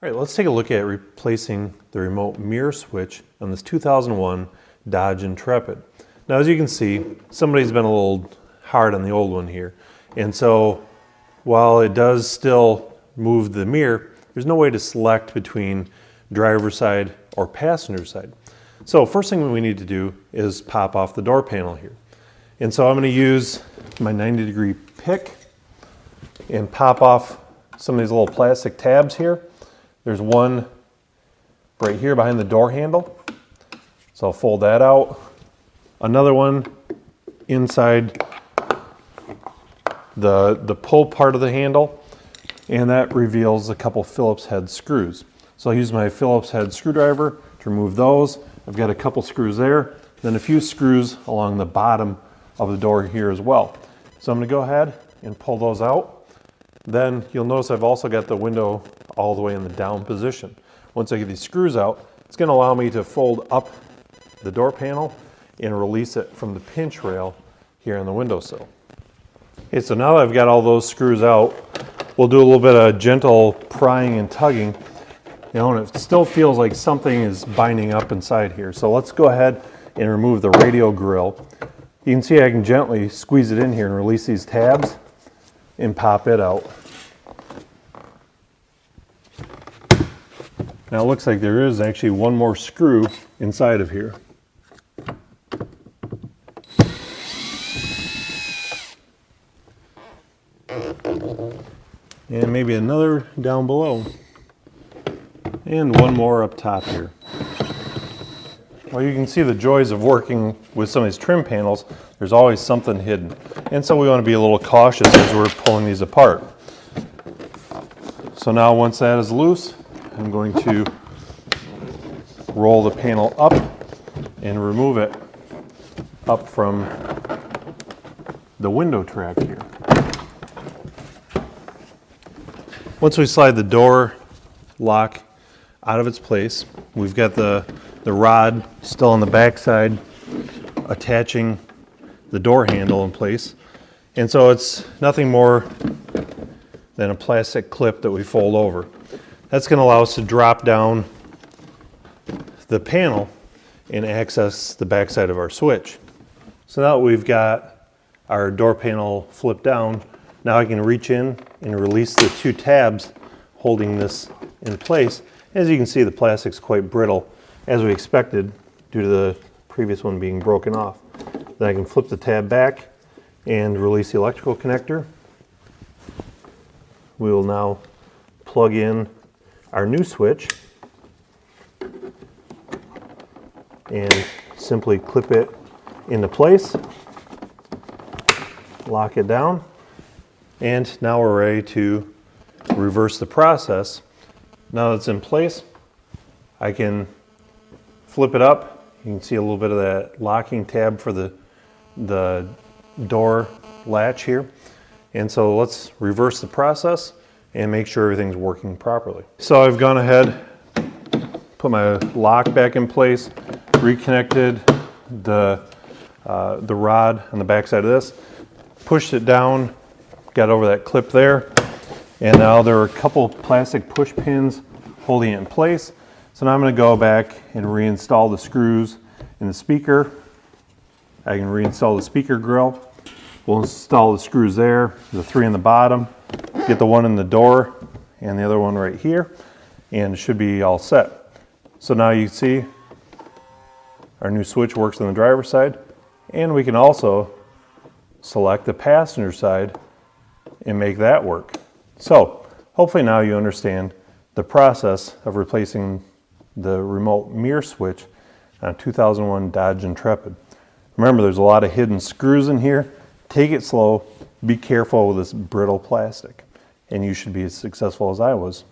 All right, let's take a look at replacing the remote mirror switch on this 2001 Dodge Intrepid. Now, as you can see, somebody's been a little hard on the old one here. And so while it does still move the mirror, there's no way to select between driver's side or passenger side. So first thing we need to do is pop off the door panel here. And so I'm going to use my 90-degree pick and pop off some of these little plastic tabs here. There's one right here behind the door handle. So I'll fold that out. Another one inside the pull part of the handle, and that reveals a couple Phillips head screws. So I'll use my Phillips head screwdriver to remove those. I've got a couple screws there, then a few screws along the bottom of the door here as well. So I'm going to go ahead and pull those out. Then you'll notice I've also got the window all the way in the down position. Once I get these screws out, it's going to allow me to fold up the door panel and release it from the pinch rail here on the windowsill. Okay, so now that I've got all those screws out, we'll do a little bit of gentle prying and tugging. You know, and it still feels like something is binding up inside here. So let's go ahead and remove the radio grill. You can see I can gently squeeze it in here and release these tabs and pop it out. Now it looks like there is actually one more screw inside of here. And maybe another down below. And one more up top here. Well, you can see the joys of working with some of these trim panels. There's always something hidden. And so we want to be a little cautious as we're pulling these apart. So now once that is loose, I'm going to roll the panel up and remove it up from the window track here. Once we slide the door lock out of its place, we've got the rod still on the back side attaching the door handle in place. And so it's nothing more than a plastic clip that we fold over. That's going to allow us to drop down the panel and access the back side of our switch. So now that we've got our door panel flipped down, now I can reach in and release the two tabs holding this in place. As you can see, the plastic's quite brittle, as we expected, due to the previous one being broken off. Then I can flip the tab back and release the electrical connector. We will now plug in our new switch and simply clip it into place, lock it down, and now we're ready to reverse the process. Now that it's in place, I can flip it up. You can see a little bit of that locking tab for the door latch here. And so let's reverse the process and make sure everything's working properly. So I've gone ahead, put my lock back in place, reconnected the rod on the back side of this, pushed it down, got over that clip there, and now there are a couple plastic push pins holding it in place. So now I'm going to go back and reinstall the screws in the speaker. I can reinstall the speaker grill. We'll install the screws there, the three in the bottom, get the one in the door and the other one right here, and it should be all set. So now you see our new switch works on the driver's side, and we can also select the passenger side and make that work. So hopefully now you understand the process of replacing the remote mirror switch on a 2001 Dodge Intrepid. Remember, there's a lot of hidden screws in here. Take it slow, be careful with this brittle plastic, and you should be as successful as I was.